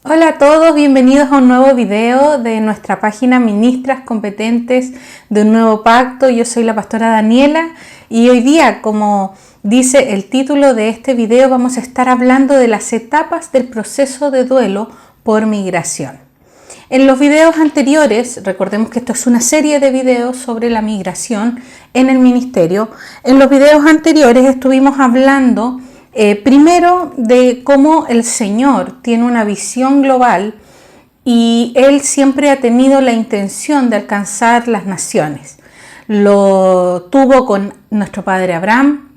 Hola a todos, bienvenidos a un nuevo video de nuestra página Ministras Competentes de un Nuevo Pacto. Yo soy la pastora Daniela y hoy día, como dice el título de este video, vamos a estar hablando de las etapas del proceso de duelo por migración. En los videos anteriores, recordemos que esto es una serie de videos sobre la migración en el ministerio. En los videos anteriores estuvimos hablando primero de cómo el Señor tiene una visión global y Él siempre ha tenido la intención de alcanzar las naciones. Lo tuvo con nuestro padre Abraham,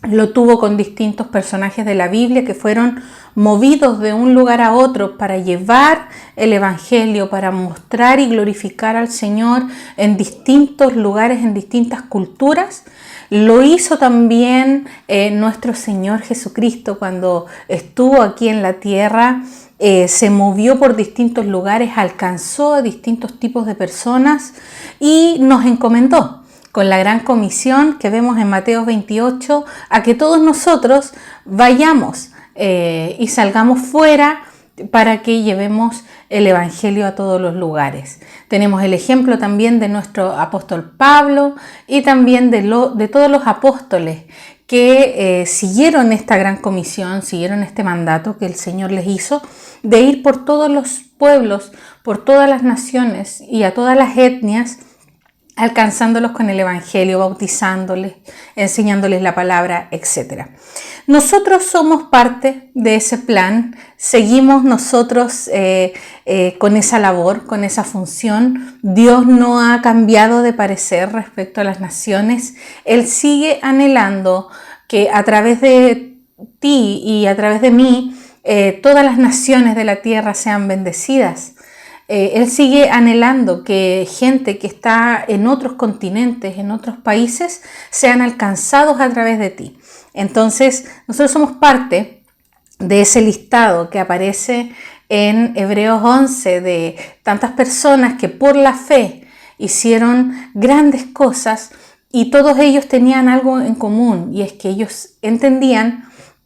lo tuvo con distintos personajes de la Biblia que fueron movidos de un lugar a otro para llevar el Evangelio, para mostrar y glorificar al Señor en distintos lugares, en distintas culturas. Lo hizo también nuestro Señor Jesucristo cuando estuvo aquí en la tierra. Se movió por distintos lugares, alcanzó a distintos tipos de personas y nos encomendó con la gran comisión que vemos en Mateo 28 a que todos nosotros vayamos y salgamos fuera para que llevemos el Evangelio a todos los lugares. Tenemos el ejemplo también de nuestro apóstol Pablo y también de todos los apóstoles que siguieron esta gran comisión, siguieron este mandato que el Señor les hizo de ir por todos los pueblos, por todas las naciones y a todas las etnias, alcanzándolos con el Evangelio, bautizándoles, enseñándoles la palabra, etc. Nosotros somos parte de ese plan, seguimos nosotros con esa labor, con esa función. Dios no ha cambiado de parecer respecto a las naciones. Él sigue anhelando que a través de ti y a través de mí, todas las naciones de la tierra sean bendecidas. Él sigue anhelando que gente que está en otros continentes, en otros países, sean alcanzados a través de ti. Entonces, nosotros somos parte de ese listado que aparece en Hebreos 11 de tantas personas que por la fe hicieron grandes cosas y todos ellos tenían algo en común, y es que ellos entendían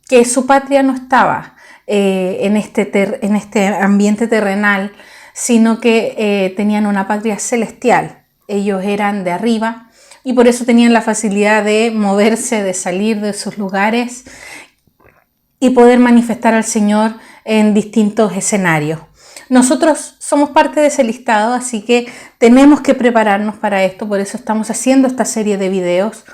que su patria no estaba en este ambiente terrenal, sino que tenían una patria celestial. Ellos eran de arriba y por eso tenían la facilidad de moverse, de salir de sus lugares y poder manifestar al Señor en distintos escenarios. Nosotros somos parte de ese listado, así que tenemos que prepararnos para esto. Por eso estamos haciendo esta serie de videos,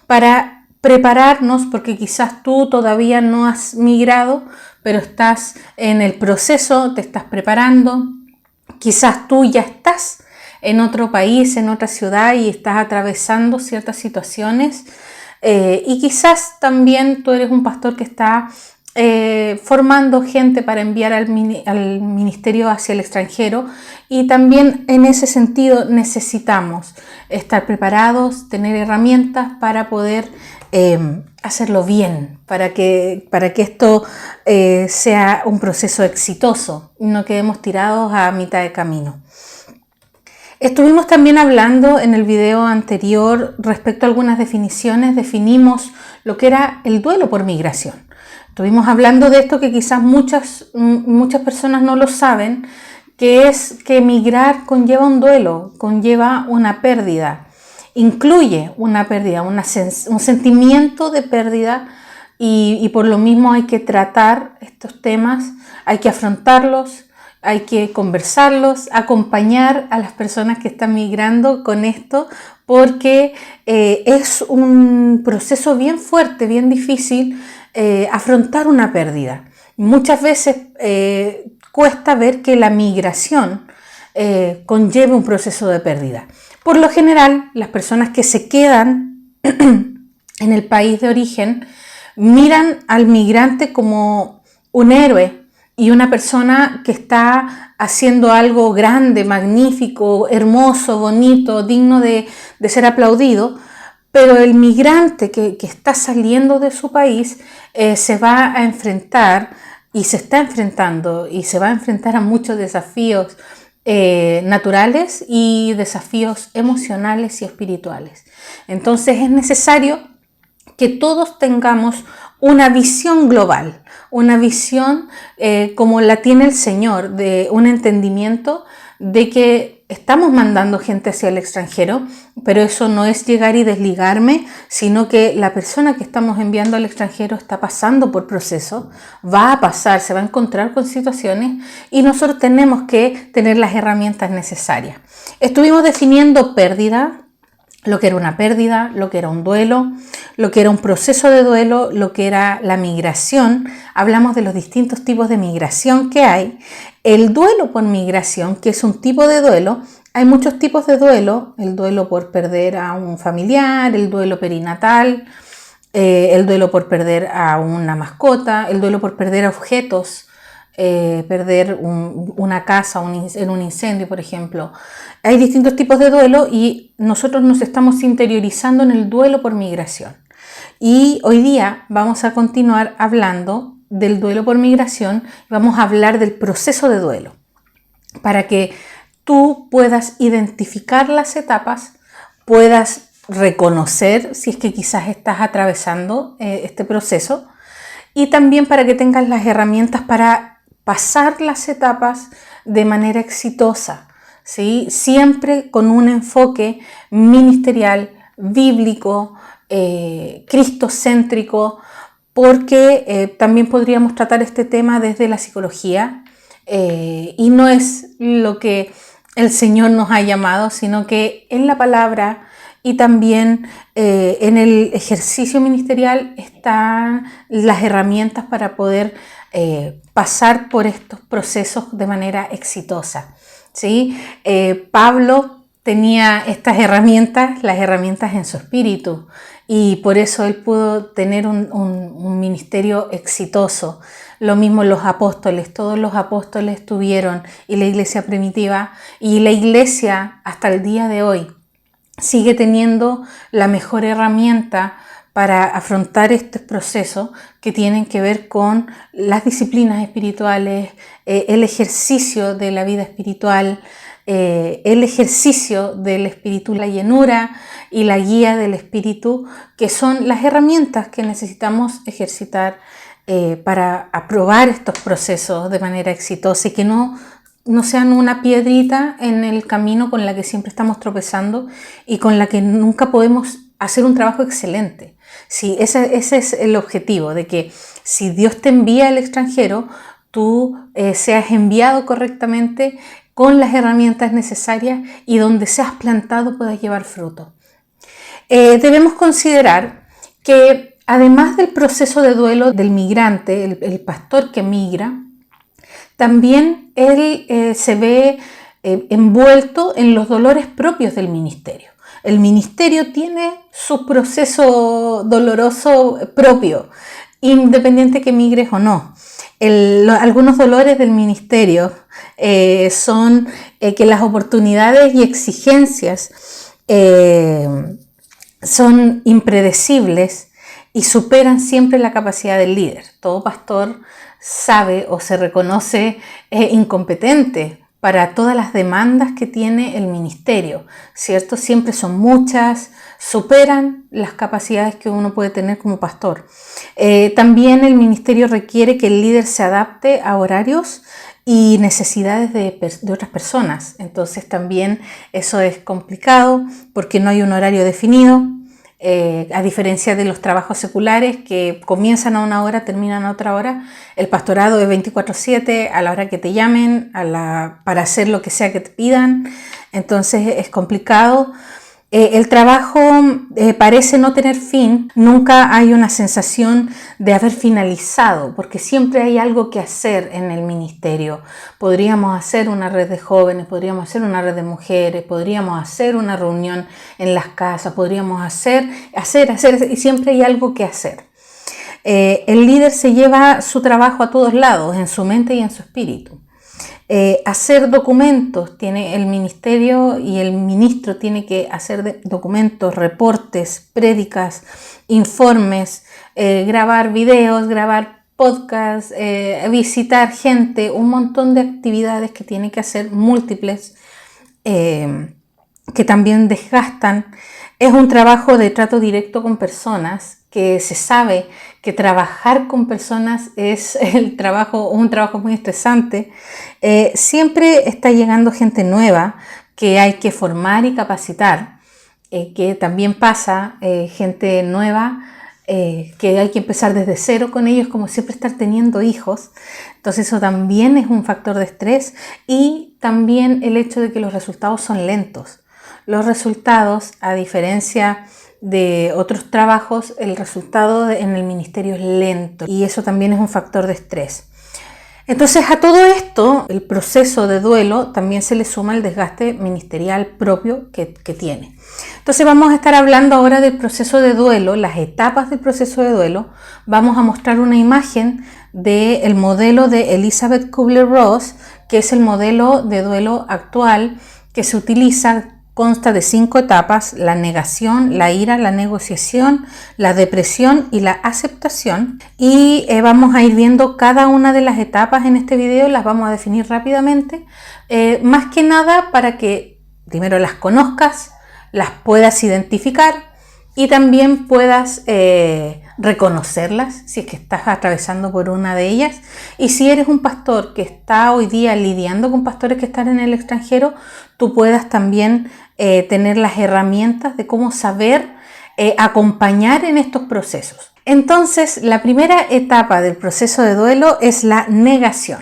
para prepararnos, porque quizás tú todavía no has migrado, pero estás en el proceso, te estás preparando. Quizás tú ya estás en otro país, en otra ciudad y estás atravesando ciertas situaciones, y quizás también tú eres un pastor que está formando gente para enviar al ministerio hacia el extranjero, y también en ese sentido necesitamos estar preparados, tener herramientas para poder hacerlo bien, para que esto sea un proceso exitoso y no quedemos tirados a mitad de camino. Estuvimos también hablando en el video anterior respecto a algunas definiciones. Definimos lo que era el duelo por migración. Estuvimos hablando de esto que quizás muchas personas no lo saben, que es que migrar conlleva un duelo, conlleva una pérdida. Incluye una pérdida, un sentimiento de pérdida, y por lo mismo hay que tratar estos temas, hay que afrontarlos, hay que conversarlos, acompañar a las personas que están migrando con esto, porque es un proceso bien fuerte, bien difícil afrontar una pérdida. Muchas veces cuesta ver que la migración conlleve un proceso de pérdida. Por lo general, las personas que se quedan en el país de origen miran al migrante como un héroe y una persona que está haciendo algo grande, magnífico, hermoso, bonito, digno de ser aplaudido. Pero el migrante que está saliendo de su país se va a enfrentar y se está enfrentando y se va a enfrentar a muchos desafíos naturales y desafíos emocionales y espirituales. Entonces es necesario que todos tengamos una visión global, una visión como la tiene el Señor, de un entendimiento de que estamos mandando gente hacia el extranjero, pero eso no es llegar y desligarme, sino que la persona que estamos enviando al extranjero está pasando por procesos, va a pasar, se va a encontrar con situaciones y nosotros tenemos que tener las herramientas necesarias. Estuvimos definiendo pérdida, lo que era una pérdida, lo que era un duelo, lo que era un proceso de duelo, lo que era la migración. Hablamos de los distintos tipos de migración que hay. El duelo por migración, que es un tipo de duelo, hay muchos tipos de duelo. El duelo por perder a un familiar, el duelo perinatal, el duelo por perder a una mascota, el duelo por perder objetos, perder una casa en un incendio, por ejemplo. Hay distintos tipos de duelo y nosotros nos estamos interiorizando en el duelo por migración. Y hoy día vamos a continuar hablando del duelo por migración, vamos a hablar del proceso de duelo, para que tú puedas identificar las etapas, puedas reconocer si es que quizás estás atravesando este proceso y también para que tengas las herramientas para pasar las etapas de manera exitosa, ¿sí? Siempre con un enfoque ministerial, bíblico, cristocéntrico, porque también podríamos tratar este tema desde la psicología y no es lo que el Señor nos ha llamado, sino que en la palabra y también en el ejercicio ministerial están las herramientas para poder pasar por estos procesos de manera exitosa, ¿sí? Pablo tenía estas herramientas, las herramientas en su espíritu, y por eso él pudo tener un ministerio exitoso. Lo mismo los apóstoles, todos los apóstoles tuvieron, y la iglesia primitiva, y la iglesia hasta el día de hoy sigue teniendo la mejor herramienta para afrontar estos procesos que tienen que ver con las disciplinas espirituales, el ejercicio de la vida espiritual, el ejercicio del espíritu, la llenura y la guía del espíritu, que son las herramientas que necesitamos ejercitar para aprobar estos procesos de manera exitosa y que no sean una piedrita en el camino con la que siempre estamos tropezando y con la que nunca podemos hacer un trabajo excelente. Sí, ese es el objetivo, de que si Dios te envía al extranjero, tú seas enviado correctamente con las herramientas necesarias y donde seas plantado puedas llevar fruto. Debemos considerar que además del proceso de duelo del migrante, el pastor que migra, también él se ve envuelto en los dolores propios del ministerio. El ministerio tiene su proceso doloroso propio, independiente que migres o no. Algunos dolores del ministerio son que las oportunidades y exigencias son impredecibles y superan siempre la capacidad del líder. Todo pastor sabe o se reconoce incompetente para todas las demandas que tiene el ministerio, ¿cierto? Siempre son muchas, superan las capacidades que uno puede tener como pastor. También el ministerio requiere que el líder se adapte a horarios y necesidades de otras personas. Entonces también eso es complicado porque no hay un horario definido. A diferencia de los trabajos seculares que comienzan a una hora, terminan a otra hora, el pastorado es 24/7, a la hora que te llamen, para hacer lo que sea que te pidan. Entonces es complicado. El trabajo parece no tener fin, nunca hay una sensación de haber finalizado, porque siempre hay algo que hacer en el ministerio. Podríamos hacer una red de jóvenes, podríamos hacer una red de mujeres, podríamos hacer una reunión en las casas, podríamos hacer, y siempre hay algo que hacer. El líder se lleva su trabajo a todos lados, en su mente y en su espíritu. Hacer documentos, tiene el ministerio y el ministro tiene que hacer documentos, reportes, prédicas, informes, grabar videos, grabar podcasts, visitar gente, un montón de actividades que tiene que hacer, múltiples, que también desgastan. Es un trabajo de trato directo con personas, que se sabe que trabajar con personas es un trabajo muy estresante. Siempre está llegando gente nueva que hay que formar y capacitar, que también pasa gente nueva que hay que empezar desde cero con ellos, como siempre estar teniendo hijos. Entonces eso también es un factor de estrés, y también el hecho de que los resultados son lentos. Los resultados, a diferencia de otros trabajos, el resultado en el ministerio es lento, y eso también es un factor de estrés. Entonces, a todo esto, el proceso de duelo también se le suma el desgaste ministerial propio que tiene. Entonces, vamos a estar hablando ahora del proceso de duelo, las etapas del proceso de duelo. Vamos a mostrar una imagen del modelo de Elizabeth Kubler-Ross, que es el modelo de duelo actual que se utiliza. Consta de 5 etapas: la negación, la ira, la negociación, la depresión y la aceptación. Y vamos a ir viendo cada una de las etapas en este video, las vamos a definir rápidamente, más que nada para que primero las conozcas, las puedas identificar y también puedas reconocerlas si es que estás atravesando por una de ellas. Y si eres un pastor que está hoy día lidiando con pastores que están en el extranjero, tú puedas también tener las herramientas de cómo saber acompañar en estos procesos. Entonces, la primera etapa del proceso de duelo es la negación.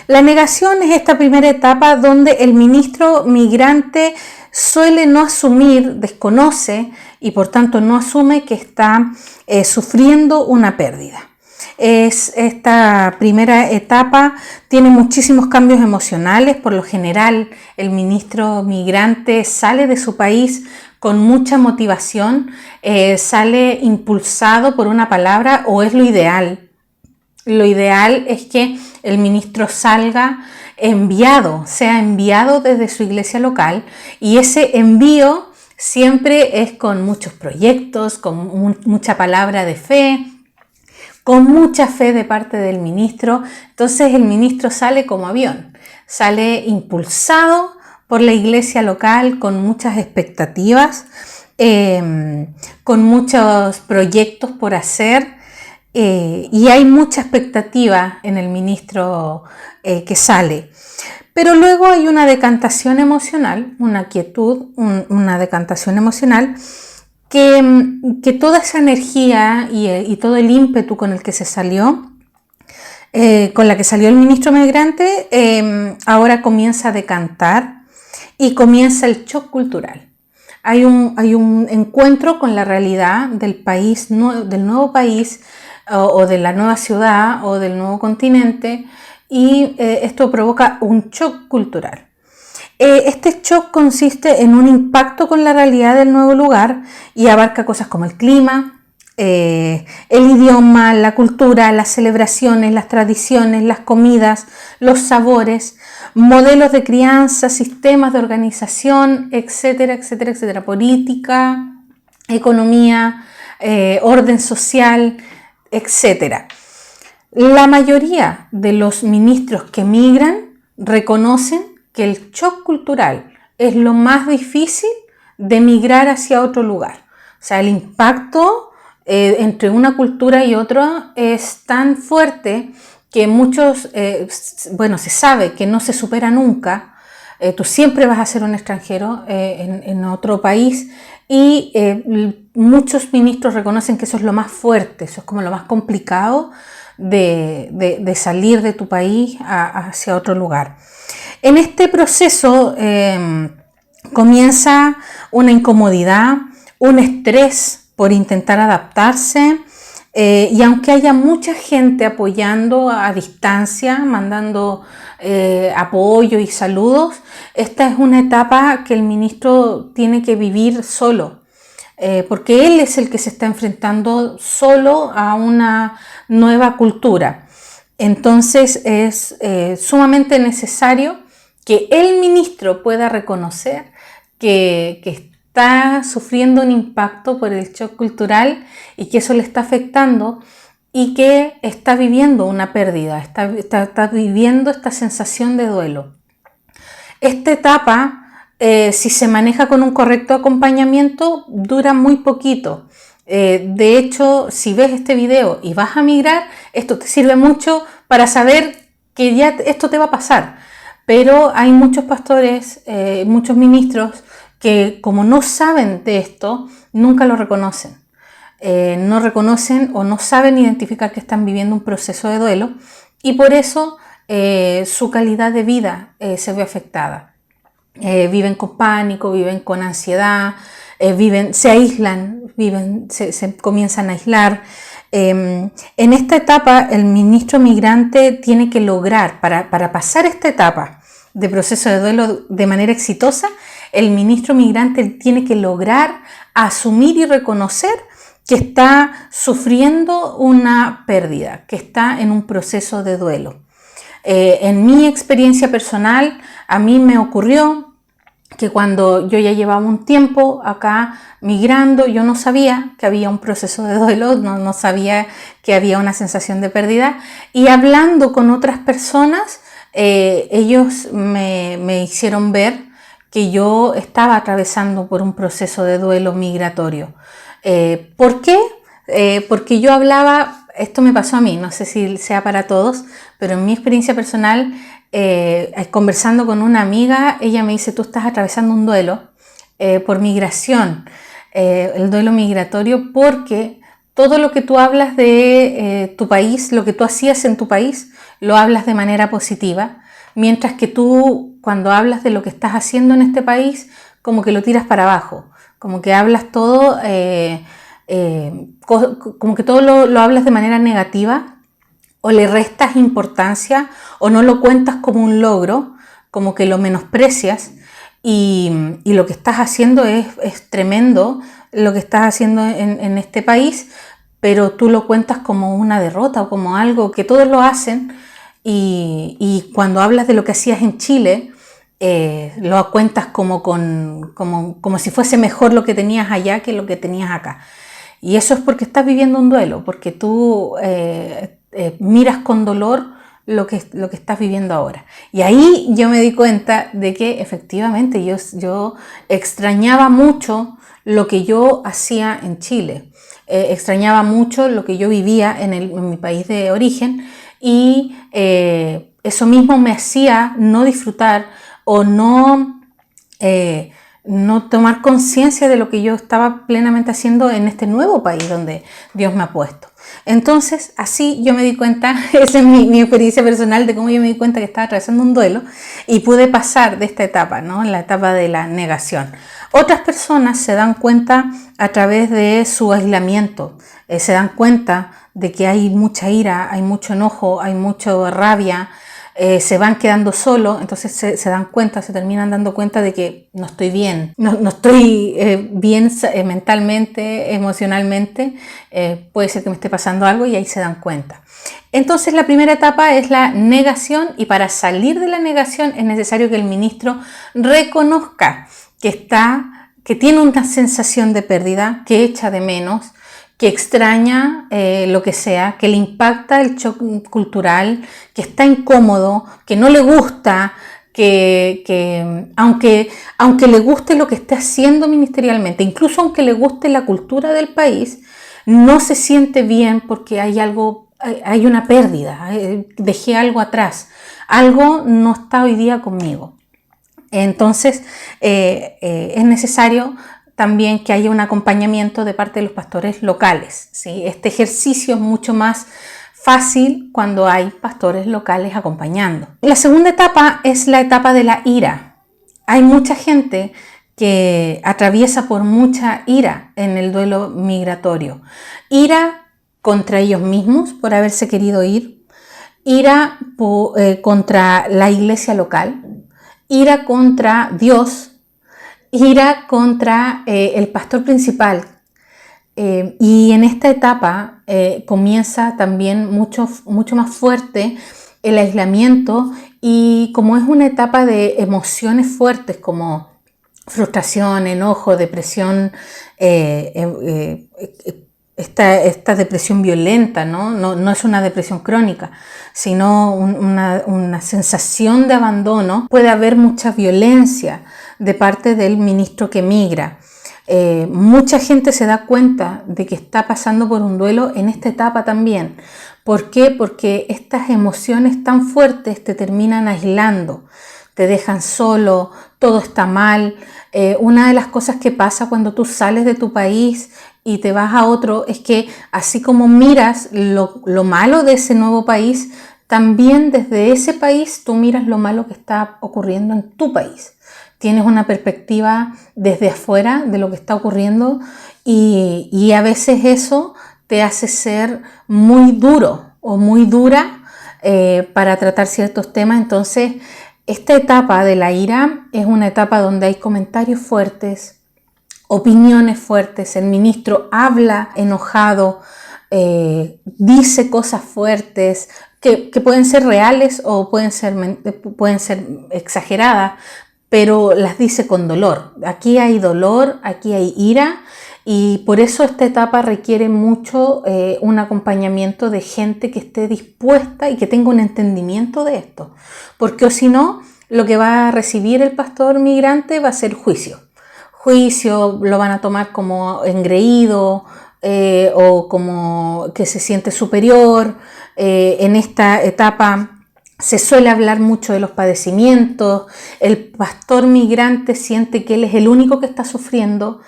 La negación es esta primera etapa donde el ministro migrante suele no asumir, desconoce y por tanto no asume que está sufriendo una pérdida. Esta primera etapa tiene muchísimos cambios emocionales. Por lo general, el ministro migrante sale de su país con mucha motivación, sale impulsado por una palabra, o es lo ideal. Lo ideal es que el ministro salga sea enviado desde su iglesia local, y ese envío siempre es con muchos proyectos, con mucha palabra de fe, con mucha fe de parte del ministro. Entonces el ministro sale como avión, sale impulsado por la iglesia local, con muchas expectativas, con muchos proyectos por hacer, y hay mucha expectativa en el ministro que sale. Pero luego hay una decantación emocional, una quietud, una decantación emocional, que toda esa energía y todo el ímpetu con el que se salió, con la que salió el ministro migrante, ahora comienza a decantar y comienza el shock cultural. Hay un encuentro con la realidad del país, del nuevo país, o de la nueva ciudad o del nuevo continente, y esto provoca un shock cultural. Este shock consiste en un impacto con la realidad del nuevo lugar y abarca cosas como el clima, el idioma, la cultura, las celebraciones, las tradiciones, las comidas, los sabores, modelos de crianza, sistemas de organización, etcétera, etcétera, etcétera, política, economía, orden social, etcétera. La mayoría de los ministros que migran reconocen que el shock cultural es lo más difícil de migrar hacia otro lugar. O sea, el impacto entre una cultura y otra es tan fuerte que muchos, se sabe que no se supera nunca. Tú siempre vas a ser un extranjero en otro país, y muchos ministros reconocen que eso es lo más fuerte, eso es como lo más complicado de salir de tu país hacia otro lugar. En este proceso comienza una incomodidad, un estrés por intentar adaptarse, y aunque haya mucha gente apoyando a distancia, mandando apoyo y saludos, esta es una etapa que el ministro tiene que vivir solo, porque él es el que se está enfrentando solo a una nueva cultura. Entonces es sumamente necesario que el ministro pueda reconocer que está sufriendo un impacto por el shock cultural y que eso le está afectando, y que está viviendo una pérdida, está viviendo esta sensación de duelo. Esta etapa si se maneja con un correcto acompañamiento, dura muy poquito. De hecho, si ves este video y vas a migrar, esto te sirve mucho para saber que ya esto te va a pasar. Pero hay muchos pastores, muchos ministros que, como no saben de esto, nunca lo reconocen. No reconocen o no saben identificar que están viviendo un proceso de duelo, y por eso su calidad de vida se ve afectada. Viven con pánico, viven con ansiedad, se aíslan, se comienzan a aislar. En esta etapa el ministro migrante tiene que lograr, para pasar esta etapa de proceso de duelo de manera exitosa, el ministro migrante tiene que lograr asumir y reconocer que está sufriendo una pérdida, que está en un proceso de duelo. En mi experiencia personal, a mí me ocurrió que cuando yo ya llevaba un tiempo acá migrando, yo no sabía que había un proceso de duelo, no sabía que había una sensación de pérdida, y hablando con otras personas, ellos me hicieron ver que yo estaba atravesando por un proceso de duelo migratorio. ¿Por qué? Porque yo hablaba, esto me pasó a mí, no sé si sea para todos, pero en mi experiencia personal, conversando con una amiga, ella me dice: tú estás atravesando un duelo por migración, el duelo migratorio, porque todo lo que tú hablas de tu país, lo que tú hacías en tu país, lo hablas de manera positiva, mientras que tú, cuando hablas de lo que estás haciendo en este país, como que lo tiras para abajo, como que hablas todo, como que todo lo hablas de manera negativa, o le restas importancia, o no lo cuentas como un logro, como que lo menosprecias, y lo que estás haciendo es tremendo, lo que estás haciendo en este país, pero tú lo cuentas como una derrota o como algo que todos lo hacen, y cuando hablas de lo que hacías en Chile, lo cuentas como si fuese mejor lo que tenías allá que lo que tenías acá. Y eso es porque estás viviendo un duelo, porque tú miras con dolor lo que estás viviendo ahora. Y ahí yo me di cuenta de que efectivamente yo extrañaba mucho lo que yo hacía en Chile. Extrañaba mucho lo que yo vivía en mi país de origen, y eso mismo me hacía no disfrutar o no tomar conciencia de lo que yo estaba plenamente haciendo en este nuevo país donde Dios me ha puesto. Entonces, así yo me di cuenta, esa es mi experiencia personal de cómo yo me di cuenta que estaba atravesando un duelo, y pude pasar de esta etapa, ¿no? La etapa de la negación. Otras personas se dan cuenta a través de su aislamiento, se dan cuenta de que hay mucha ira, hay mucho enojo, hay mucha rabia, se van quedando solos, entonces se dan cuenta, se terminan dando cuenta de que no estoy bien, no estoy bien mentalmente, emocionalmente, puede ser que me esté pasando algo, y ahí se dan cuenta. Entonces la primera etapa es la negación, y para salir de la negación es necesario que el ministro reconozca que tiene una sensación de pérdida, que echa de menos, que extraña lo que sea, que le impacta el choque cultural, que está incómodo, que no le gusta, que aunque le guste lo que esté haciendo ministerialmente, incluso aunque le guste la cultura del país, no se siente bien porque hay una pérdida, dejé algo atrás, algo no está hoy día conmigo. Entonces es necesario también que haya un acompañamiento de parte de los pastores locales, ¿sí? Este ejercicio es mucho más fácil cuando hay pastores locales acompañando. La segunda etapa es la etapa de la ira. Hay mucha gente que atraviesa por mucha ira en el duelo migratorio. Ira contra ellos mismos por haberse querido ir, ira contra la iglesia local, ira contra Dios, ira contra el pastor principal. Y en esta etapa comienza también mucho más fuerte el aislamiento, y como es una etapa de emociones fuertes como frustración, enojo, depresión, esta depresión violenta, no es una depresión crónica, sino una sensación de abandono. Puede haber mucha violencia, de parte del ministro que migra. Mucha gente se da cuenta de que está pasando por un duelo en esta etapa también. ¿Por qué? Porque estas emociones tan fuertes te terminan aislando, te dejan solo, todo está mal. Una de las cosas que pasa cuando tú sales de tu país y te vas a otro es que así como miras lo malo de ese nuevo país, también desde ese país tú miras lo malo que está ocurriendo en tu país. Tienes una perspectiva desde afuera de lo que está ocurriendo y a veces eso te hace ser muy duro o muy dura para tratar ciertos temas. Entonces, esta etapa de la ira es una etapa donde hay comentarios fuertes, opiniones fuertes, el ministro habla enojado, dice cosas fuertes que pueden ser reales o pueden ser exageradas, pero las dice con dolor. Aquí hay dolor, aquí hay ira y por eso esta etapa requiere mucho un acompañamiento de gente que esté dispuesta y que tenga un entendimiento de esto, porque o si no, lo que va a recibir el pastor migrante va a ser juicio. Lo van a tomar como engreído o como que se siente superior. En esta etapa se suele hablar mucho de los padecimientos. El pastor migrante siente que él es el único que está sufriendo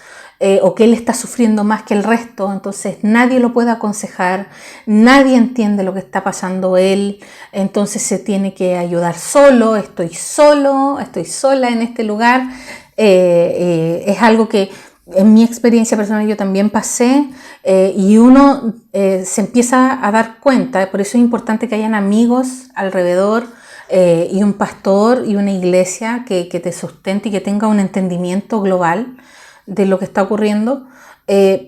o que él está sufriendo más que el resto, entonces nadie lo puede aconsejar, nadie entiende lo que está pasando él, entonces se tiene que ayudar solo, estoy sola en este lugar. Es algo que en mi experiencia personal yo también pasé y uno se empieza a dar cuenta, por eso es importante que hayan amigos alrededor y un pastor y una iglesia que te sustente y que tenga un entendimiento global de lo que está ocurriendo,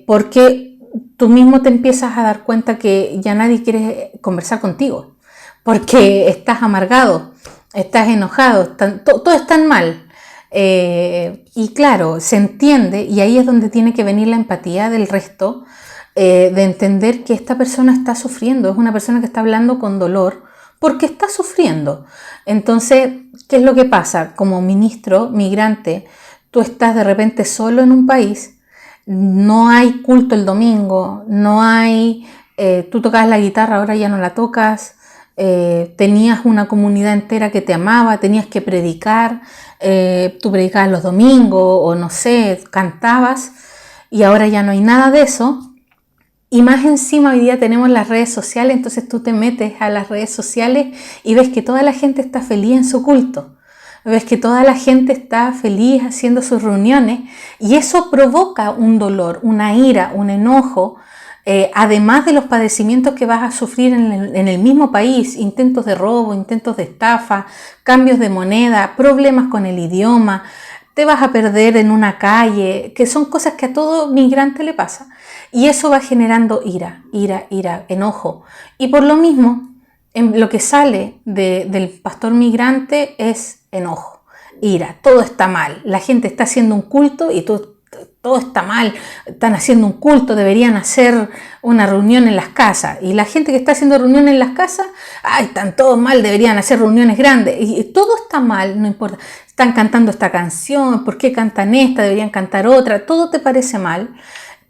porque tú mismo te empiezas a dar cuenta que ya nadie quiere conversar contigo, porque estás amargado, estás enojado, todo es tan mal. Y claro, se entiende, y ahí es donde tiene que venir la empatía del resto, de entender que esta persona está sufriendo, es una persona que está hablando con dolor porque está sufriendo. Entonces, ¿qué es lo que pasa? Como ministro migrante, tú estás de repente solo en un país, no hay culto el domingo, no hay, tú tocabas la guitarra, ahora ya no la tocas, tenías una comunidad entera que te amaba, tenías que predicar, tú predicabas los domingos o no sé, cantabas y ahora ya no hay nada de eso. Y más encima hoy día tenemos las redes sociales, entonces tú te metes a las redes sociales y ves que toda la gente está feliz en su culto. Ves que toda la gente está feliz haciendo sus reuniones y eso provoca un dolor, una ira, un enojo, además de los padecimientos que vas a sufrir en el mismo país, intentos de robo, intentos de estafa, cambios de moneda, problemas con el idioma, te vas a perder en una calle, que son cosas que a todo migrante le pasa. Y eso va generando ira, enojo. Y por lo mismo, lo que sale del pastor migrante es enojo, ira, todo está mal, la gente está haciendo un culto y todo está mal, están haciendo un culto, deberían hacer una reunión en las casas y la gente que está haciendo reuniones en las casas, ay, están todos mal, deberían hacer reuniones grandes y todo está mal, no importa, están cantando esta canción, ¿por qué cantan esta? Deberían cantar otra, todo te parece mal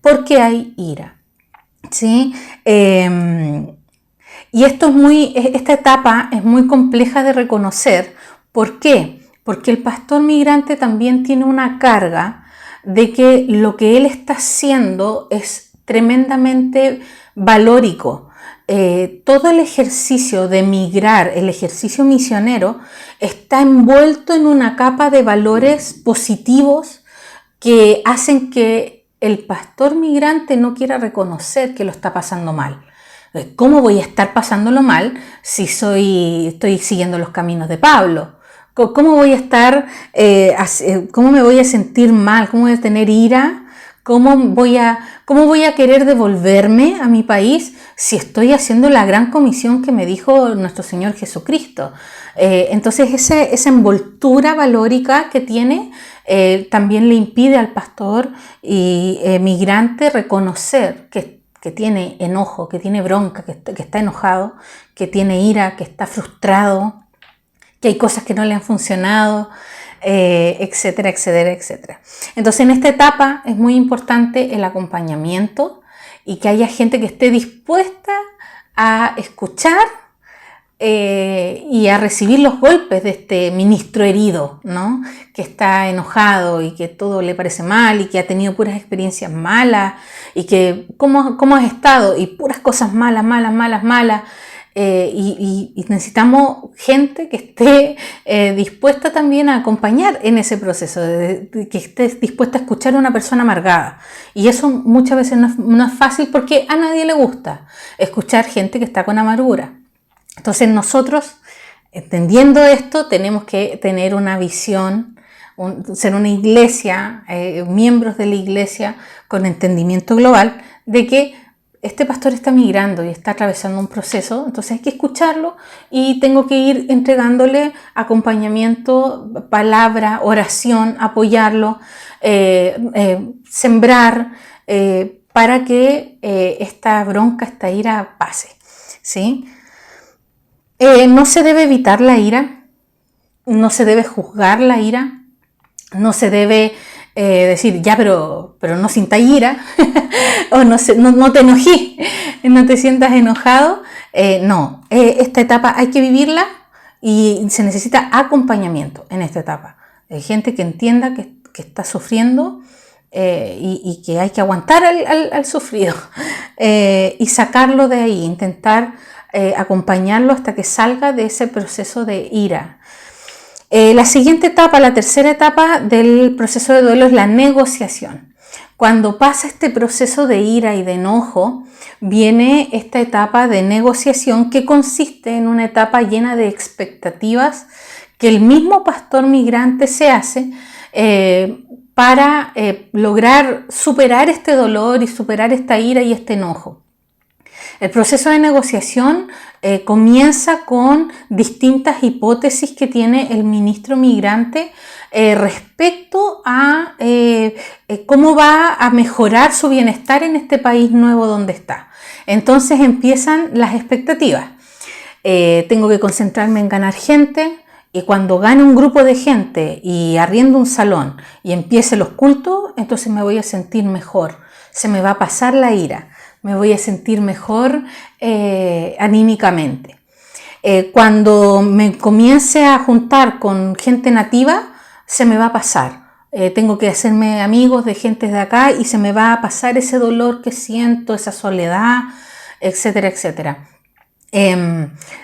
porque hay ira, ¿sí? Y esta etapa es muy compleja de reconocer. ¿Por qué? Porque el pastor migrante también tiene una carga de que lo que él está haciendo es tremendamente valórico. Todo el ejercicio de migrar, el ejercicio misionero, está envuelto en una capa de valores positivos que hacen que el pastor migrante no quiera reconocer que lo está pasando mal. ¿Cómo voy a estar pasándolo mal si estoy siguiendo los caminos de Pablo? ¿Cómo voy a estar, cómo me voy a sentir mal? ¿Cómo voy a tener ira? ¿Cómo voy a querer devolverme a mi país si estoy haciendo la gran comisión que me dijo nuestro Señor Jesucristo? Entonces esa envoltura valórica que tiene también le impide al pastor y migrante reconocer que tiene enojo, que tiene bronca, que está enojado, que tiene ira, que está frustrado, que hay cosas que no le han funcionado. etcétera, etcétera, etcétera. Entonces en esta etapa es muy importante el acompañamiento y que haya gente que esté dispuesta a escuchar y a recibir los golpes de este ministro herido, ¿no? Que está enojado y que todo le parece mal y que ha tenido puras experiencias malas y que cómo has estado y puras cosas malas, malas, malas, malas. Y necesitamos gente que esté dispuesta también a acompañar en ese proceso, que esté dispuesta a escuchar a una persona amargada. Y eso muchas veces no es fácil porque a nadie le gusta escuchar gente que está con amargura. Entonces nosotros, entendiendo esto, tenemos que tener una visión, ser una iglesia, miembros de la iglesia con entendimiento global de que este pastor está migrando y está atravesando un proceso, entonces hay que escucharlo y tengo que ir entregándole acompañamiento, palabra, oración, apoyarlo, sembrar para que esta bronca, esta ira pase, ¿sí? No se debe evitar la ira, no se debe juzgar la ira, no se debe decir, ya, pero no sintas ira, o no te enojí, no te sientas enojado. No, esta etapa hay que vivirla y se necesita acompañamiento en esta etapa. Hay gente que entienda que está sufriendo y que hay que aguantar al sufrido y sacarlo de ahí, intentar acompañarlo hasta que salga de ese proceso de ira. La siguiente etapa, la tercera etapa del proceso de duelo es la negociación. Cuando pasa este proceso de ira y de enojo, viene esta etapa de negociación que consiste en una etapa llena de expectativas que el mismo pastor migrante se hace para lograr superar este dolor y superar esta ira y este enojo. El proceso de negociación comienza con distintas hipótesis que tiene el ministro migrante respecto a cómo va a mejorar su bienestar en este país nuevo donde está. Entonces empiezan las expectativas. Tengo que concentrarme en ganar gente y cuando gane un grupo de gente y arriendo un salón y empiece los cultos, entonces me voy a sentir mejor, se me va a pasar la ira. Me voy a sentir mejor anímicamente. Cuando me comience a juntar con gente nativa, se me va a pasar. Tengo que hacerme amigos de gente de acá y se me va a pasar ese dolor que siento, esa soledad, etcétera, etcétera.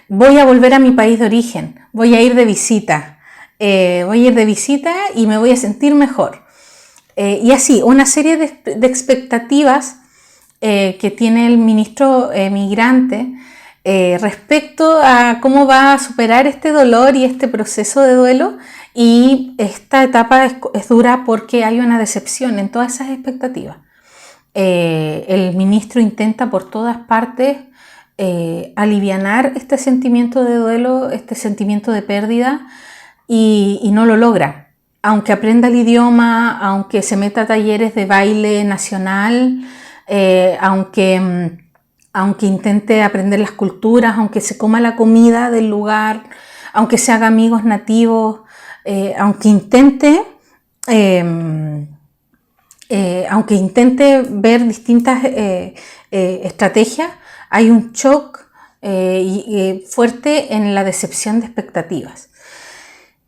Voy a volver a mi país de origen, voy a ir de visita. Y me voy a sentir mejor. Y así, una serie de expectativas que tiene el ministro migrante respecto a cómo va a superar este dolor y este proceso de duelo, y esta etapa es dura porque hay una decepción en todas esas expectativas. El ministro intenta por todas partes alivianar este sentimiento de duelo, este sentimiento de pérdida y no lo logra. Aunque aprenda el idioma, aunque se meta a talleres de baile nacional, aunque intente aprender las culturas, aunque se coma la comida del lugar, aunque se haga amigos nativos, aunque intente ver distintas estrategias, hay un shock fuerte en la decepción de expectativas.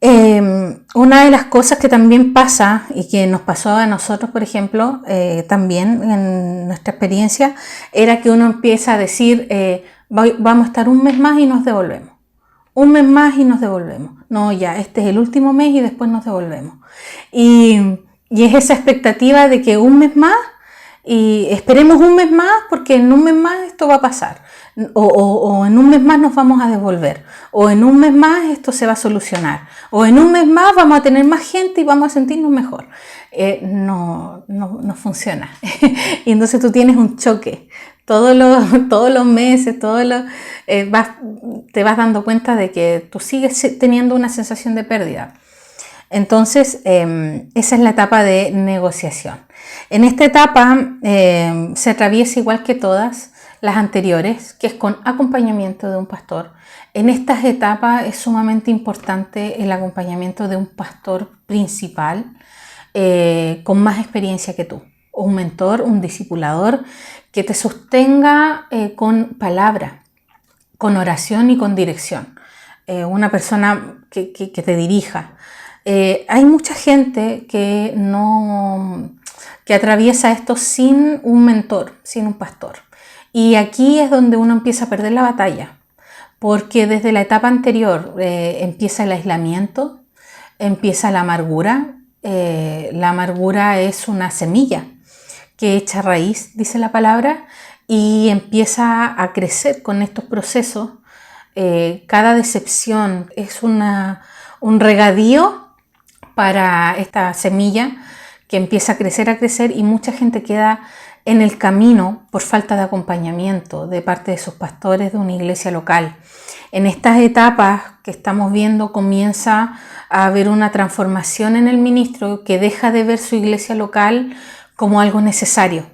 Una de las cosas que también pasa y que nos pasó a nosotros, por ejemplo, también en nuestra experiencia, era que uno empieza a decir, vamos a estar un mes más y nos devolvemos. Un mes más y nos devolvemos. No, ya, este es el último mes y después nos devolvemos. Y es esa expectativa de que un mes más, y esperemos un mes más porque en un mes más esto va a pasar. O en un mes más nos vamos a devolver, o en un mes más esto se va a solucionar, o en un mes más vamos a tener más gente y vamos a sentirnos mejor. No funciona. Y entonces tú tienes un choque. Todos los meses, te vas dando cuenta de que tú sigues teniendo una sensación de pérdida. Entonces, esa es la etapa de negociación. En esta etapa se atraviesa igual que todas las anteriores, que es con acompañamiento de un pastor. En estas etapas es sumamente importante el acompañamiento de un pastor principal con más experiencia que tú, un mentor, un discipulador que te sostenga con palabra, con oración y con dirección, una persona que te dirija. Hay mucha gente que atraviesa esto sin un mentor, sin un pastor. Y aquí es donde uno empieza a perder la batalla, porque desde la etapa anterior empieza el aislamiento, empieza la amargura. La amargura es una semilla que echa raíz, dice la palabra, y empieza a crecer con estos procesos. Cada decepción es un regadío para esta semilla que empieza a crecer y mucha gente queda en el camino por falta de acompañamiento de parte de sus pastores de una iglesia local. En estas etapas que estamos viendo comienza a haber una transformación en el ministro que deja de ver su iglesia local como algo necesario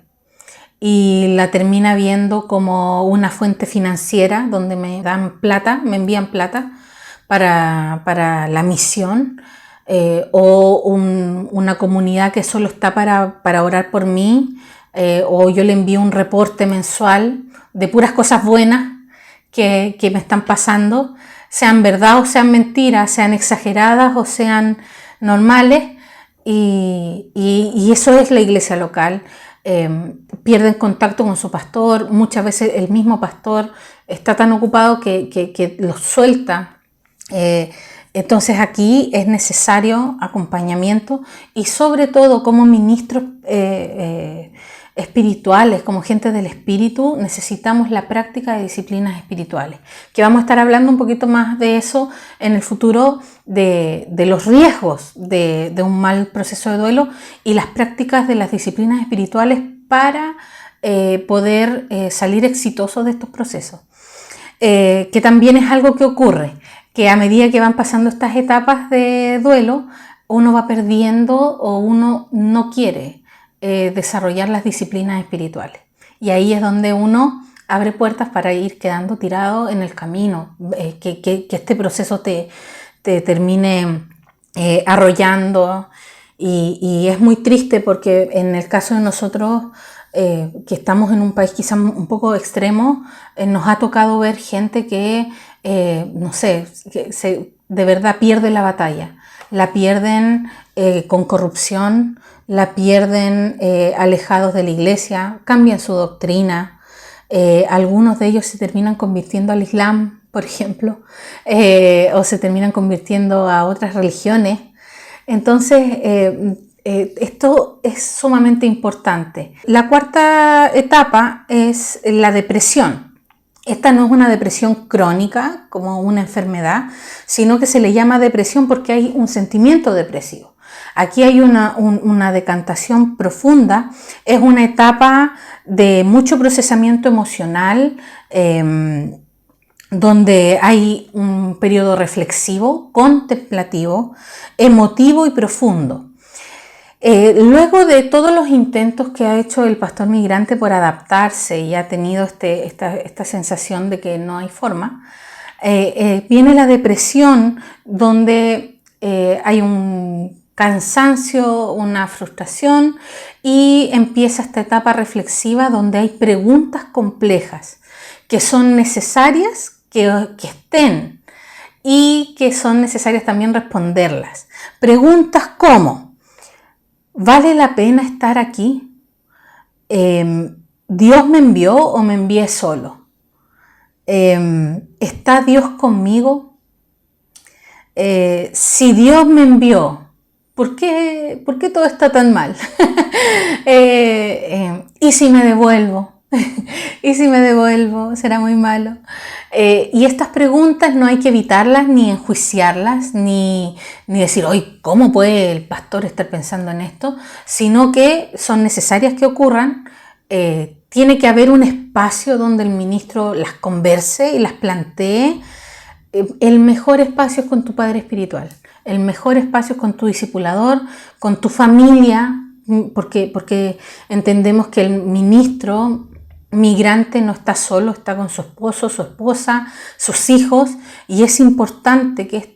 y la termina viendo como una fuente financiera donde me dan plata, me envían plata para la misión, o una comunidad que solo está para orar por mí, o yo le envío un reporte mensual de puras cosas buenas que me están pasando, sean verdad o sean mentiras, sean exageradas o sean normales, y eso es la iglesia local. Pierden contacto con su pastor, muchas veces el mismo pastor está tan ocupado que los suelta. Entonces aquí es necesario acompañamiento y sobre todo como ministros espirituales, como gente del espíritu, necesitamos la práctica de disciplinas espirituales, que vamos a estar hablando un poquito más de eso en el futuro, de los riesgos de un mal proceso de duelo y las prácticas de las disciplinas espirituales para poder salir exitosos de estos procesos, que también es algo que ocurre, que a medida que van pasando estas etapas de duelo, uno va perdiendo o uno no quiere desarrollar las disciplinas espirituales. Y ahí es donde uno abre puertas para ir quedando tirado en el camino, que este proceso te termine arrollando. Y es muy triste porque en el caso de nosotros, que estamos en un país quizás un poco extremo, nos ha tocado ver gente que, no sé, de verdad pierde la batalla. La pierden con corrupción, la pierden alejados de la iglesia, cambian su doctrina. Algunos de ellos se terminan convirtiendo al Islam, por ejemplo, o se terminan convirtiendo a otras religiones. Entonces, esto es sumamente importante. La cuarta etapa es la depresión. Esta no es una depresión crónica, como una enfermedad, sino que se le llama depresión porque hay un sentimiento depresivo. Aquí hay una decantación profunda, es una etapa de mucho procesamiento emocional, donde hay un periodo reflexivo, contemplativo, emotivo y profundo. Luego de todos los intentos que ha hecho el pastor migrante por adaptarse y ha tenido esta sensación de que no hay forma, viene la depresión, donde hay un cansancio, una frustración, y empieza esta etapa reflexiva donde hay preguntas complejas que son necesarias que estén y que son necesarias también responderlas. Preguntas como: ¿vale la pena estar aquí? ¿Dios me envió o me envié solo? ¿Está Dios conmigo? Si Dios me envió, ¿por qué todo está tan mal? ¿Y si me devuelvo? ¿Y si me devuelvo? ¿Será muy malo? Y estas preguntas no hay que evitarlas ni enjuiciarlas, ni decir, hoy, ¿cómo puede el pastor estar pensando en esto? Sino que son necesarias que ocurran. Tiene que haber un espacio donde el ministro las converse y las plantee. El mejor espacio es con tu padre espiritual. El mejor espacio es con tu discipulador, con tu familia, porque entendemos que el ministro migrante no está solo, está con su esposo, su esposa, sus hijos, y es importante que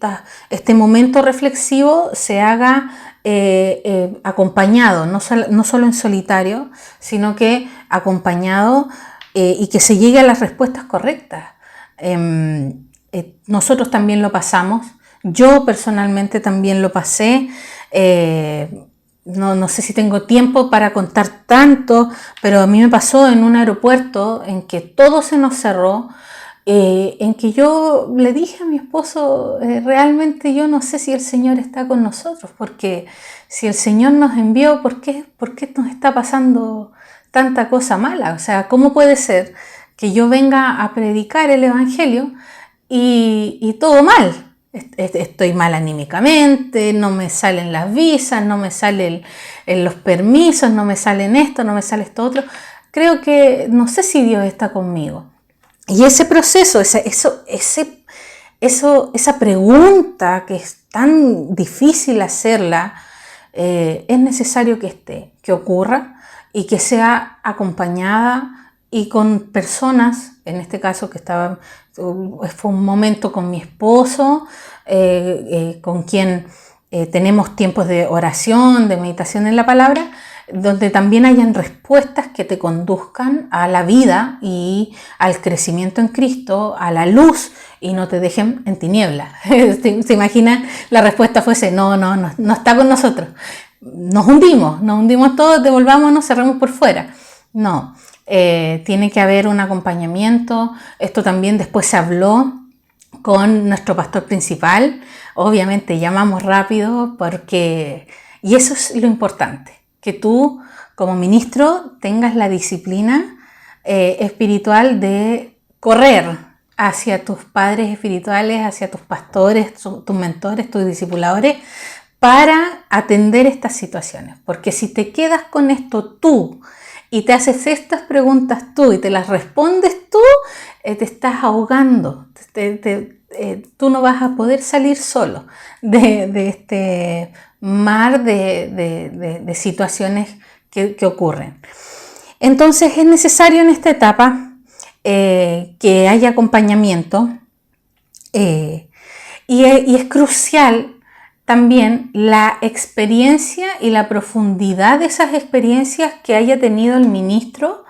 este momento reflexivo se haga acompañado, no solo en solitario, sino que acompañado y que se llegue a las respuestas correctas. Nosotros también lo pasamos, yo personalmente también lo pasé. No sé si tengo tiempo para contar tanto, pero a mí me pasó en un aeropuerto en que todo se nos cerró, en que yo le dije a mi esposo, realmente yo no sé si el Señor está con nosotros, porque si el Señor nos envió, ¿por qué nos está pasando tanta cosa mala? O sea, ¿cómo puede ser que yo venga a predicar el Evangelio y todo mal? Estoy mal anímicamente, no me salen las visas, no me salen los permisos, no me salen esto, no me sale esto otro. Creo que no sé si Dios está conmigo. Y ese proceso, esa pregunta que es tan difícil hacerla, es necesario que esté, que ocurra y que sea acompañada y con personas, en este caso que estaban, fue un momento con mi esposo, con quien tenemos tiempos de oración, de meditación en la palabra, donde también hayan respuestas que te conduzcan a la vida y al crecimiento en Cristo, a la luz, y no te dejen en tiniebla. ¿Se imaginan? La respuesta fuese, no está con nosotros. Nos hundimos todos, devolvámonos, cerramos por fuera. No, tiene que haber un acompañamiento. Esto también después se habló con nuestro pastor principal. Obviamente llamamos rápido y eso es lo importante, que tú como ministro tengas la disciplina espiritual de correr hacia tus padres espirituales, hacia tus pastores, tus mentores, tus discipuladores, para atender estas situaciones. Porque si te quedas con esto tú y te haces estas preguntas tú y te las respondes tú, te estás ahogando. Tú no vas a poder salir solo de este mar de situaciones que ocurren. Entonces es necesario en esta etapa que haya acompañamiento y es crucial también la experiencia y la profundidad de esas experiencias que haya tenido el ministro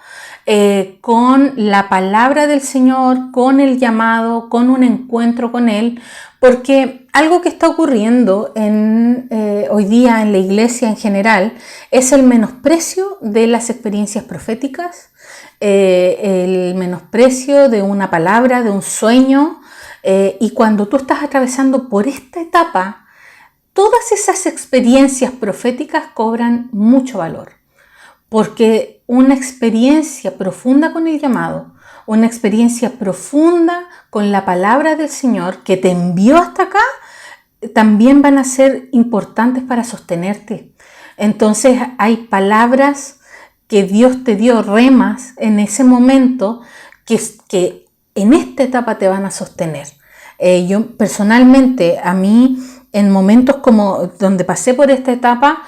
con la palabra del Señor, con el llamado, con un encuentro con Él, porque algo que está ocurriendo hoy día en la iglesia en general es el menosprecio de las experiencias proféticas, el menosprecio de una palabra, de un sueño, y cuando tú estás atravesando por esta etapa, todas esas experiencias proféticas cobran mucho valor, porque una experiencia profunda con el llamado, una experiencia profunda con la palabra del Señor que te envió hasta acá, también van a ser importantes para sostenerte. Entonces hay palabras que Dios te dio, remas en ese momento que en esta etapa te van a sostener. Yo personalmente, a mí, en momentos como donde pasé por esta etapa,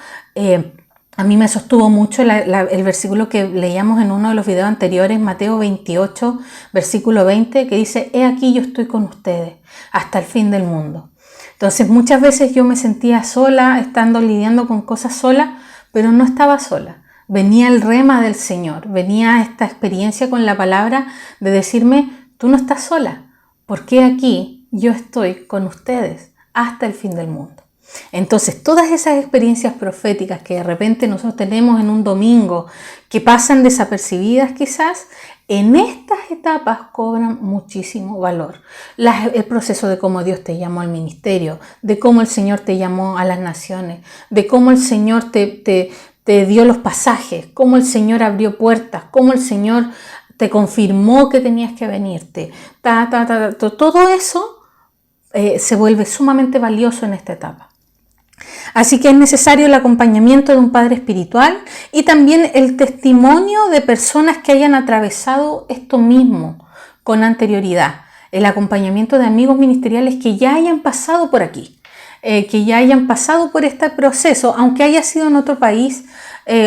a mí me sostuvo mucho el versículo que leíamos en uno de los videos anteriores, Mateo 28, versículo 20, que dice: he aquí yo estoy con ustedes hasta el fin del mundo. Entonces muchas veces yo me sentía sola, estando lidiando con cosas sola, pero no estaba sola. Venía el rema del Señor, venía esta experiencia con la palabra de decirme: tú no estás sola, porque aquí yo estoy con ustedes hasta el fin del mundo. Entonces, todas esas experiencias proféticas que de repente nosotros tenemos en un domingo, que pasan desapercibidas quizás, en estas etapas cobran muchísimo valor. El proceso de cómo Dios te llamó al ministerio, de cómo el Señor te llamó a las naciones, de cómo el Señor te dio los pasajes, cómo el Señor abrió puertas, cómo el Señor te confirmó que tenías que venirte. Todo eso se vuelve sumamente valioso en esta etapa. Así que es necesario el acompañamiento de un padre espiritual y también el testimonio de personas que hayan atravesado esto mismo con anterioridad. El acompañamiento de amigos ministeriales que ya hayan pasado por aquí. que ya hayan pasado por este proceso, aunque haya sido en otro país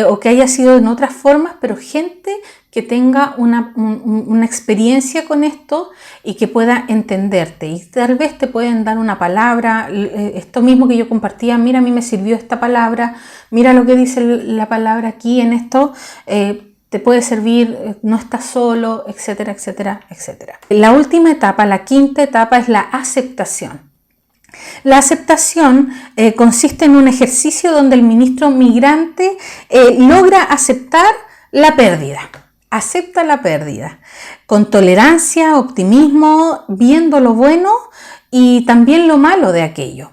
o que haya sido en otras formas, pero gente que tenga una experiencia con esto y que pueda entenderte. Y tal vez te pueden dar una palabra, esto mismo que yo compartía, mira, a mí me sirvió esta palabra, mira lo que dice la palabra aquí en esto, te puede servir, no estás solo, etcétera, etcétera, etcétera. La última etapa, la quinta etapa, es la aceptación. La aceptación consiste en un ejercicio donde el ministro migrante logra aceptar la pérdida. Acepta la pérdida con tolerancia, optimismo, viendo lo bueno y también lo malo de aquello.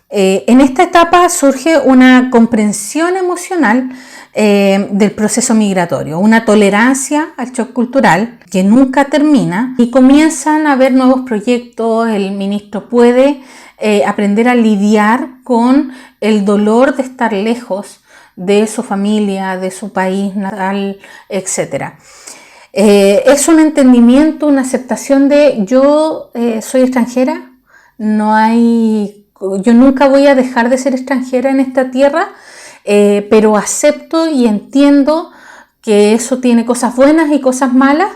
En esta etapa surge una comprensión emocional del proceso migratorio, una tolerancia al shock cultural que nunca termina y comienzan a haber nuevos proyectos. El ministro puede aprender a lidiar con el dolor de estar lejos de su familia, de su país natal, etc. Es un entendimiento, una aceptación de yo soy extranjera, yo nunca voy a dejar de ser extranjera en esta tierra, pero acepto y entiendo que eso tiene cosas buenas y cosas malas,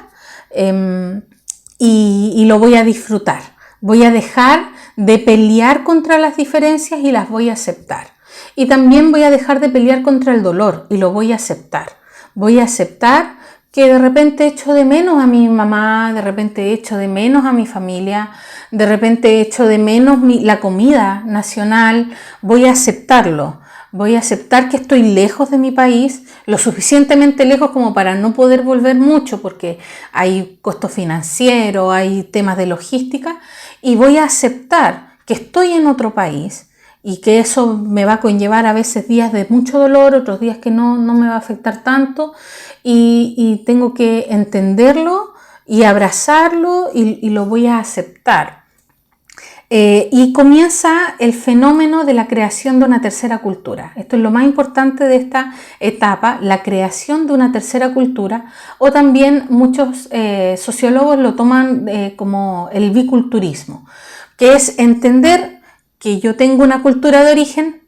y lo voy a disfrutar. Voy a dejar de pelear contra las diferencias y las voy a aceptar. Y también voy a dejar de pelear contra el dolor y lo voy a aceptar. Voy a aceptar que de repente echo de menos a mi mamá, de repente echo de menos a mi familia, de repente echo de menos la comida nacional. Voy a aceptarlo. Voy a aceptar que estoy lejos de mi país, lo suficientemente lejos como para no poder volver mucho porque hay costos financieros, hay temas de logística, y voy a aceptar que estoy en otro país y que eso me va a conllevar a veces días de mucho dolor, otros días que no me va a afectar tanto, y tengo que entenderlo y abrazarlo y lo voy a aceptar. Y comienza el fenómeno de la creación de una tercera cultura. Esto es lo más importante de esta etapa, la creación de una tercera cultura, o también muchos sociólogos lo toman como el biculturismo, que es entender que yo tengo una cultura de origen,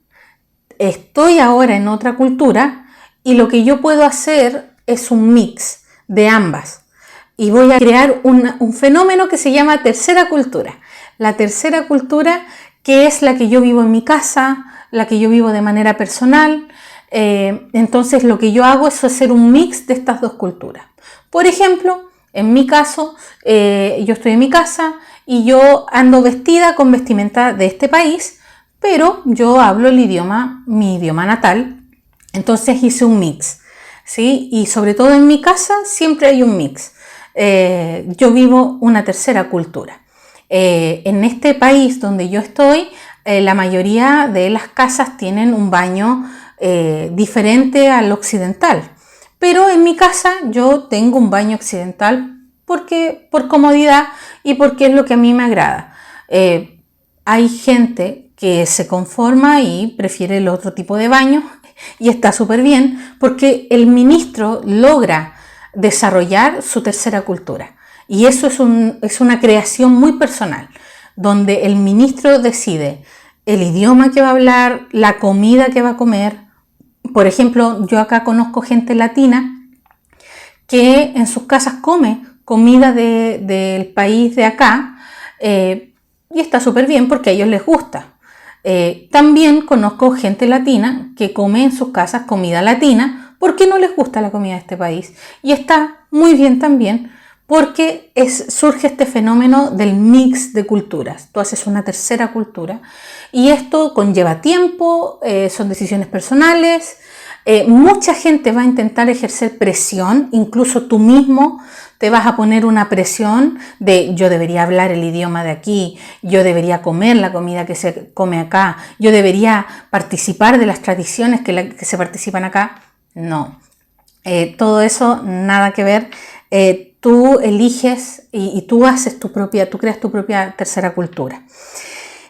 estoy ahora en otra cultura y lo que yo puedo hacer es un mix de ambas. Y voy a crear un fenómeno que se llama tercera cultura. La tercera cultura, que es la que yo vivo en mi casa, la que yo vivo de manera personal. Entonces lo que yo hago es hacer un mix de estas dos culturas. Por ejemplo, en mi caso, yo estoy en mi casa y yo ando vestida con vestimenta de este país, pero yo hablo mi idioma natal, entonces hice un mix, ¿sí? Y sobre todo en mi casa siempre hay un mix. Yo vivo una tercera cultura. En este país donde yo estoy, la mayoría de las casas tienen un baño diferente al occidental, pero en mi casa yo tengo un baño occidental por comodidad y porque es lo que a mí me agrada. Hay gente que se conforma y prefiere el otro tipo de baño y está súper bien porque el ministro logra desarrollar su tercera cultura. Y eso es una creación muy personal, donde el ministro decide el idioma que va a hablar, la comida que va a comer. Por ejemplo, yo acá conozco gente latina que en sus casas come comida del país de acá, y está súper bien porque a ellos les gusta. También conozco gente latina que come en sus casas comida latina porque no les gusta la comida de este país, y está muy bien también porque surge este fenómeno del mix de culturas. Tú haces una tercera cultura y esto conlleva tiempo, son decisiones personales. Mucha gente va a intentar ejercer presión, incluso tú mismo te vas a poner una presión de yo debería hablar el idioma de aquí, yo debería comer la comida que se come acá, yo debería participar de las tradiciones que se participan acá. No, todo eso nada que ver. Tú eliges y tú creas tu propia tercera cultura.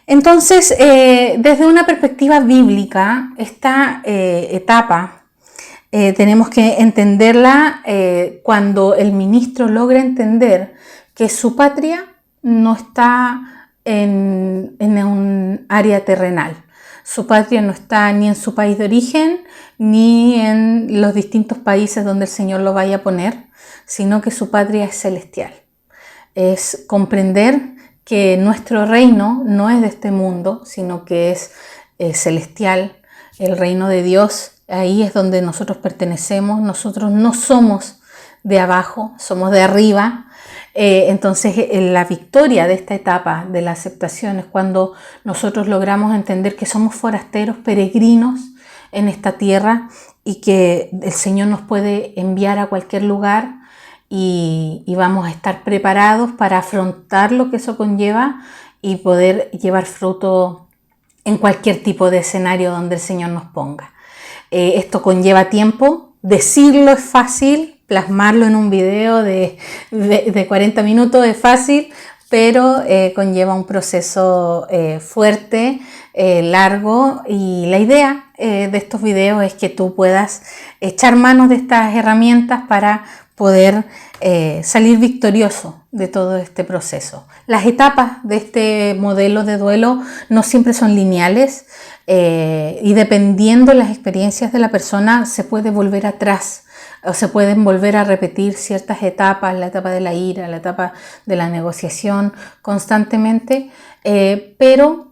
Entonces, desde una perspectiva bíblica, esta etapa tenemos que entenderla cuando el ministro logra entender que su patria no está en un área terrenal. Su patria no está ni en su país de origen, ni en los distintos países donde el Señor lo vaya a poner, sino que su patria es celestial. Es comprender que nuestro reino no es de este mundo, sino que es celestial, el reino de Dios. Ahí es donde nosotros pertenecemos. Nosotros no somos de abajo, somos de arriba. Entonces la victoria de esta etapa de la aceptación es cuando nosotros logramos entender que somos forasteros, peregrinos en esta tierra, y que el Señor nos puede enviar a cualquier lugar y vamos a estar preparados para afrontar lo que eso conlleva y poder llevar fruto en cualquier tipo de escenario donde el Señor nos ponga. Esto conlleva tiempo, decirlo es fácil, plasmarlo en un video de 40 minutos es fácil, pero conlleva un proceso fuerte, largo, y la idea de estos videos es que tú puedas echar manos de estas herramientas para poder salir victorioso de todo este proceso. Las etapas de este modelo de duelo no siempre son lineales, y dependiendo de las experiencias de la persona se puede volver atrás o se pueden volver a repetir ciertas etapas, la etapa de la ira, la etapa de la negociación constantemente, pero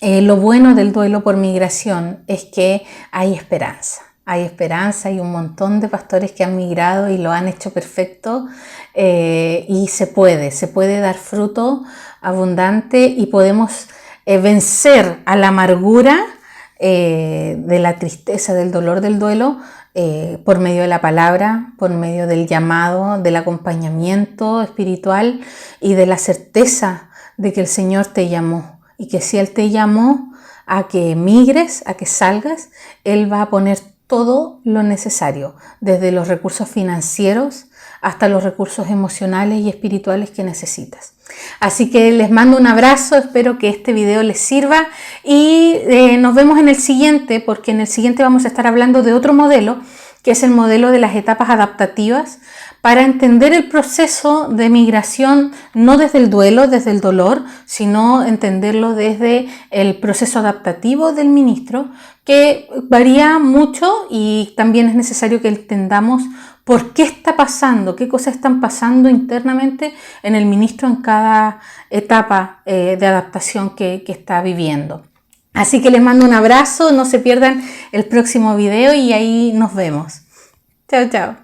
lo bueno del duelo por migración es que hay esperanza. Hay esperanza, hay un montón de pastores que han migrado y lo han hecho perfecto, y se puede dar fruto abundante y podemos vencer a la amargura de la tristeza, del dolor del duelo, por medio de la palabra, por medio del llamado, del acompañamiento espiritual y de la certeza de que el Señor te llamó, y que si Él te llamó a que emigres, a que salgas, Él va a poner todo lo necesario, desde los recursos financieros hasta los recursos emocionales y espirituales que necesitas. Así que les mando un abrazo, espero que este video les sirva y nos vemos en el siguiente, porque en el siguiente vamos a estar hablando de otro modelo, que es el modelo de las etapas adaptativas, para entender el proceso de migración no desde el duelo, desde el dolor, sino entenderlo desde el proceso adaptativo del ministro, que varía mucho, y también es necesario que entendamos por qué está pasando, qué cosas están pasando internamente en el ministro en cada etapa de adaptación que está viviendo. Así que les mando un abrazo, no se pierdan el próximo video y ahí nos vemos. Chao, chao.